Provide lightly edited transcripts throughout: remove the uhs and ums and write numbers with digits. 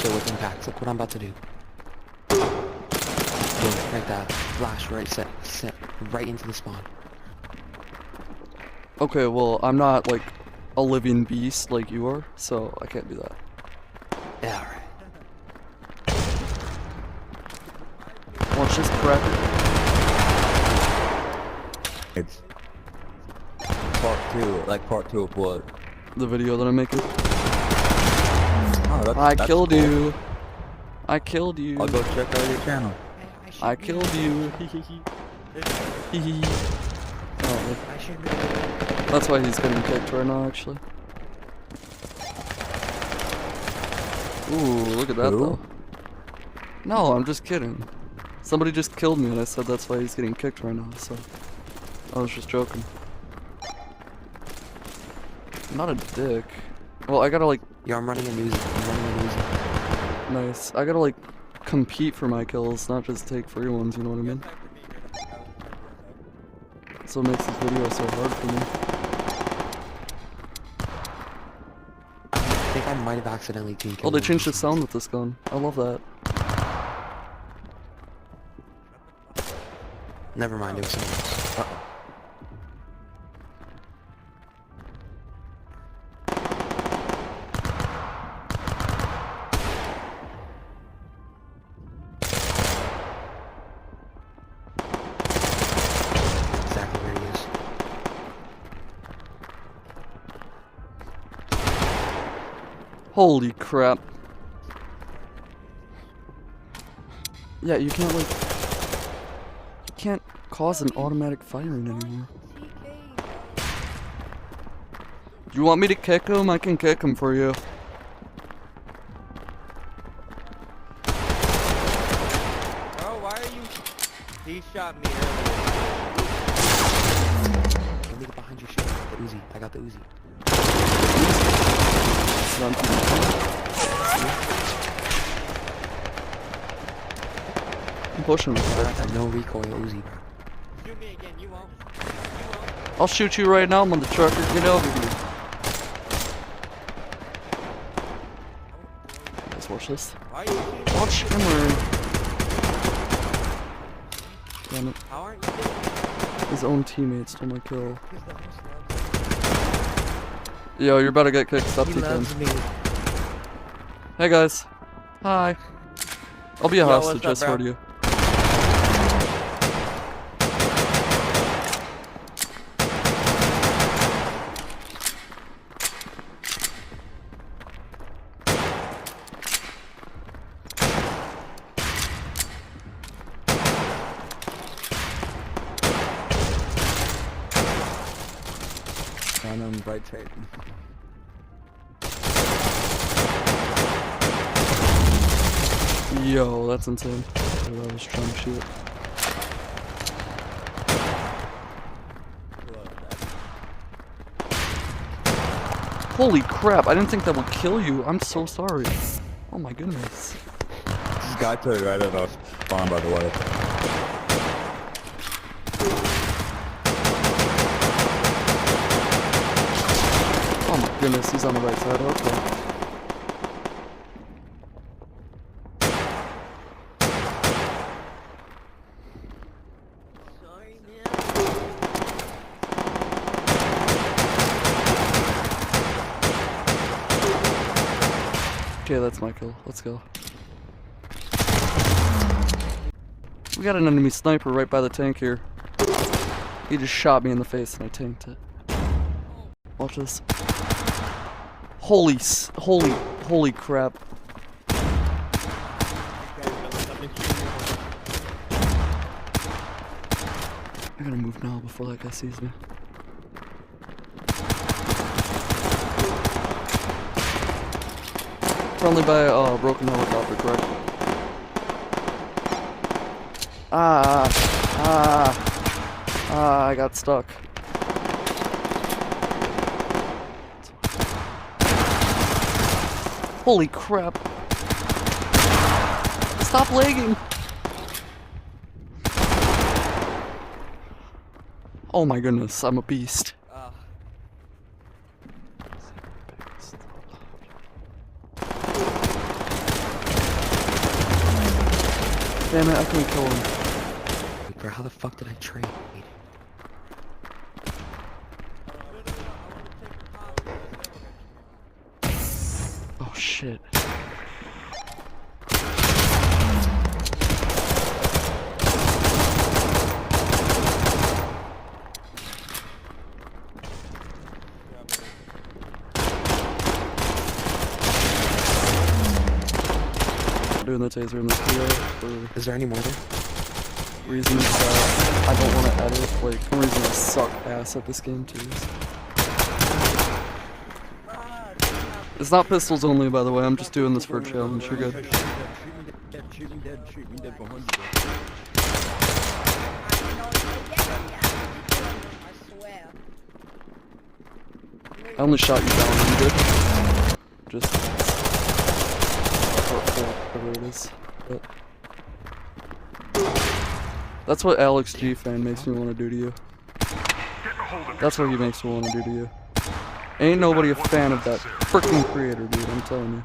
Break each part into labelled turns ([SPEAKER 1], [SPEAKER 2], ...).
[SPEAKER 1] Kill with impacts. Look what I'm about to do. Boom, like that. Flash right set right into the spawn.
[SPEAKER 2] Okay, well, I'm not, like, a living beast like you are, so I can't do that.
[SPEAKER 1] Yeah, alright.
[SPEAKER 2] Watch this cracker.
[SPEAKER 3] It's part two of what?
[SPEAKER 2] The video that I'm making.
[SPEAKER 3] Oh, that's
[SPEAKER 2] I killed
[SPEAKER 3] cool.
[SPEAKER 2] you. I killed you.
[SPEAKER 3] I'll go check out your channel.
[SPEAKER 2] I killed you. Hee Oh, that's why he's getting kicked right now, actually. Ooh, look at that,
[SPEAKER 3] Who?
[SPEAKER 2] though. No, I'm just kidding. Somebody just killed me, and I said that's why he's getting kicked right now, so... I was just joking. I'm not a dick. Well, I gotta, like...
[SPEAKER 1] Yo, I'm running a Uzi.
[SPEAKER 2] Nice. I gotta, like, compete for my kills, not just take free ones, you know what I mean? So it makes this video so hard for me.
[SPEAKER 1] I think I might have accidentally team killed
[SPEAKER 2] Oh, they
[SPEAKER 1] him.
[SPEAKER 2] changed the sound with this gun. I love that.
[SPEAKER 1] Never mind, it was someone else. Uh-oh. Exactly where he is.
[SPEAKER 2] Holy crap. Yeah, you can't, like... You can't cause an automatic firing anymore. Do you want me to kick him? I can kick him for you.
[SPEAKER 4] Bro, why are you... He shot me earlier.
[SPEAKER 1] Let me get behind your shit. I got the Uzi.
[SPEAKER 2] I'm pushing him.
[SPEAKER 1] I got that no recoil Uzi, bro.
[SPEAKER 4] Shoot me again, you won't.
[SPEAKER 2] I'll shoot you right now, motherfucker. Get over here. Let's watch this.
[SPEAKER 4] Why are you shooting me?
[SPEAKER 2] Watch him learn. Damn it.
[SPEAKER 4] How aren't you doing?
[SPEAKER 2] His own teammates stole my kill. Yo, you're about to get kicked. Stop
[SPEAKER 1] He
[SPEAKER 2] TKing.
[SPEAKER 1] loves me.
[SPEAKER 2] Hey guys. Hi. I'll be a
[SPEAKER 4] Yo,
[SPEAKER 2] hostage, I
[SPEAKER 4] what's up,
[SPEAKER 2] swear
[SPEAKER 4] bro?
[SPEAKER 2] to you.
[SPEAKER 3] Random bright trade.
[SPEAKER 2] Yo, that's insane. I was trying to shoot. Holy crap, I didn't think that would kill you. I'm so sorry. Oh my goodness.
[SPEAKER 3] This guy to the right of us spawn, by the way.
[SPEAKER 2] Oh my goodness, he's on the right side. Okay.
[SPEAKER 4] Sorry, man.
[SPEAKER 2] Okay, that's my kill. Let's go. We got an enemy sniper right by the tank here. He just shot me in the face and I tanked it. Watch this. Holy crap. I gotta move now before that guy sees me. Friendly by a broken helicopter, correct? I got stuck. Holy crap. Stop lagging. Oh my goodness, I'm a beast. Damn it, I couldn't kill him.
[SPEAKER 1] Bro, how the fuck did I trade?
[SPEAKER 2] Oh shit. Doing the taser in this video for
[SPEAKER 1] Is there any more there?
[SPEAKER 2] reasons that I don't want to edit. Like, one reason I suck ass at this game too. It's not pistols only, by the way. I'm just doing this for a challenge. You're good.
[SPEAKER 3] Shoot me dead behind you, bro.
[SPEAKER 5] I swear.
[SPEAKER 2] I only shot you down. You good? Just whatever it is. But that's what Alex G fan makes me want to do to you. That's what he makes me want to do to you. Ain't nobody a fan of that freaking creator, dude. I'm telling you.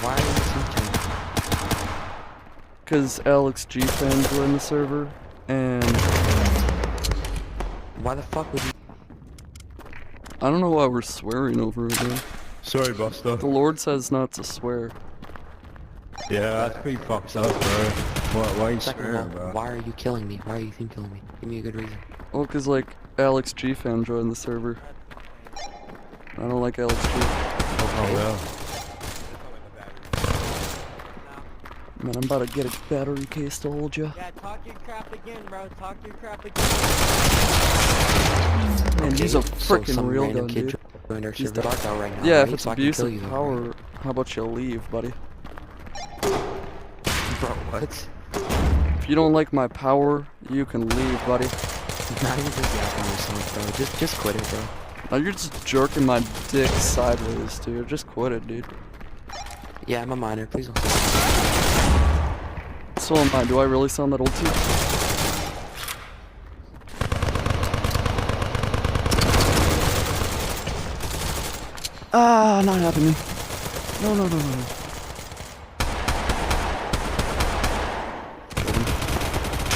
[SPEAKER 1] Why are you teaching?
[SPEAKER 2] Cause Alex G fans were in the server, and
[SPEAKER 1] Why the fuck would you?
[SPEAKER 2] I don't know why we're swearing over it, man.
[SPEAKER 3] Sorry, Buster.
[SPEAKER 2] The Lord says not to swear.
[SPEAKER 3] Yeah, that's pretty fucked up, bro. Why are you
[SPEAKER 1] Second
[SPEAKER 3] swearing,
[SPEAKER 1] of all,
[SPEAKER 3] bro?
[SPEAKER 1] why are you killing me? Why are you team killing me? Give me a good reason.
[SPEAKER 2] Well, cause like Alex G fan joined the server. I don't like Alex G.
[SPEAKER 3] Oh, yeah.
[SPEAKER 2] Man, I'm about to get a battery case to hold you.
[SPEAKER 4] Yeah, talk your crap again, bro. Talk your crap again.
[SPEAKER 2] Man, he's a
[SPEAKER 1] So
[SPEAKER 2] freaking
[SPEAKER 1] some
[SPEAKER 2] real
[SPEAKER 1] random
[SPEAKER 2] gun,
[SPEAKER 1] kid
[SPEAKER 2] dude.
[SPEAKER 1] joined our
[SPEAKER 2] He's
[SPEAKER 1] server dark out right now.
[SPEAKER 2] Yeah,
[SPEAKER 1] right?
[SPEAKER 2] if it's
[SPEAKER 1] So I can
[SPEAKER 2] abuse
[SPEAKER 1] kill
[SPEAKER 2] of
[SPEAKER 1] you, though,
[SPEAKER 2] power, how about you leave, buddy?
[SPEAKER 1] right? Bro, what?
[SPEAKER 2] If you don't like my power, you can leave, buddy.
[SPEAKER 1] Not even just yapping yourself, bro. Just quit it, bro.
[SPEAKER 2] Now you're just jerking my dick sideways, dude. Just quit it, dude.
[SPEAKER 1] Yeah, I'm a minor. Please don't.
[SPEAKER 2] So am I. Do I really sound that old to you? Ah, not happening. No.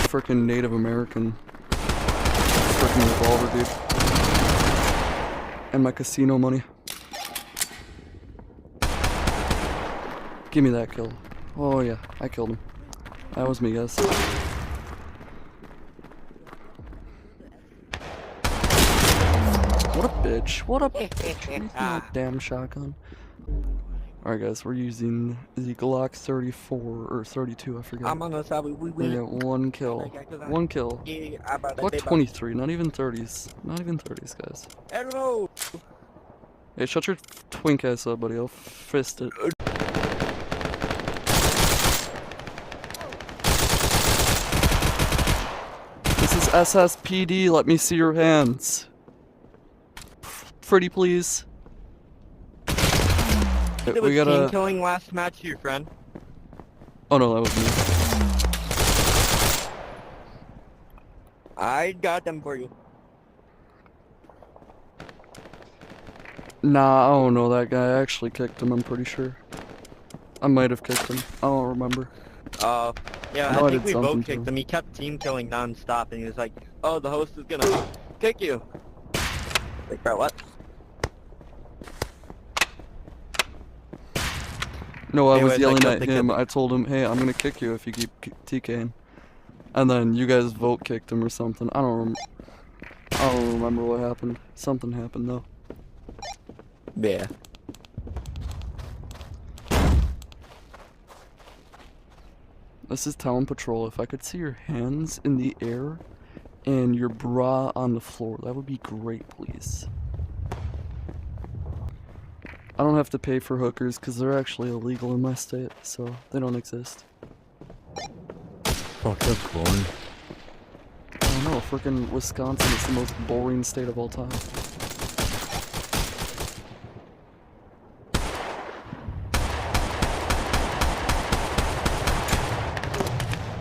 [SPEAKER 2] Frickin' Native American. Frickin' revolver, dude. And my casino money. Give me that kill. Oh yeah, I killed him. That was me, guys. What a bitch. What a bitch. Give me that damn shotgun. Alright guys, we're using the Glock 34 or 32, I forget.
[SPEAKER 4] I'm on the side. We
[SPEAKER 2] We got one kill. One kill. Glock 23, not even 30s. Not even 30s, guys.
[SPEAKER 4] Hello.
[SPEAKER 2] Hey, shut your twink ass up, buddy. I'll fist it. This is SSPD. Let me see your hands. Pretty please.
[SPEAKER 4] It was
[SPEAKER 2] We gotta.
[SPEAKER 4] team killing last match here, friend.
[SPEAKER 2] Oh no, that was me.
[SPEAKER 4] I got them for you.
[SPEAKER 2] Nah, I don't know that guy. I actually kicked him, I'm pretty sure. I might have kicked him. I don't remember.
[SPEAKER 4] Yeah,
[SPEAKER 2] No, I
[SPEAKER 4] I think
[SPEAKER 2] did
[SPEAKER 4] we
[SPEAKER 2] something
[SPEAKER 4] both
[SPEAKER 2] to
[SPEAKER 4] kicked
[SPEAKER 2] him.
[SPEAKER 4] him. He kept team killing non-stop, and he was like, oh, the host is gonna kick you. Like, bro, what?
[SPEAKER 2] No, I was
[SPEAKER 4] Anyways, I
[SPEAKER 2] yelling
[SPEAKER 4] killed
[SPEAKER 2] at
[SPEAKER 4] the
[SPEAKER 2] him.
[SPEAKER 4] kid.
[SPEAKER 2] I told him, hey, I'm gonna kick you if you keep TKing. And then you guys vote kicked him or something. I don't remember what happened. Something happened though.
[SPEAKER 4] Yeah.
[SPEAKER 2] This is Town Patrol. If I could see your hands in the air and your bra on the floor, that would be great, please. I don't have to pay for hookers because they're actually illegal in my state, so they don't exist.
[SPEAKER 3] Fuck, that's boring.
[SPEAKER 2] I don't know, frickin' Wisconsin is the most boring state of all time.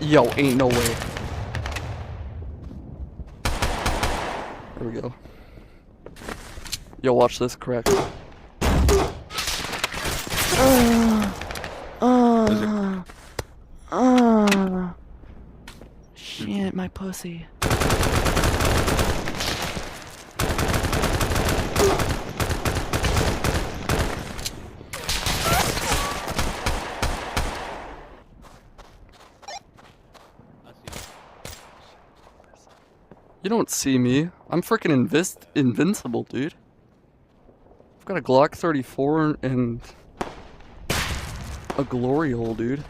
[SPEAKER 2] Yo, ain't no way. There we go. Yo, watch this crack. my pussy. You don't see me. I'm freaking invincible, dude. I've got a Glock 34 and a glory hole, dude.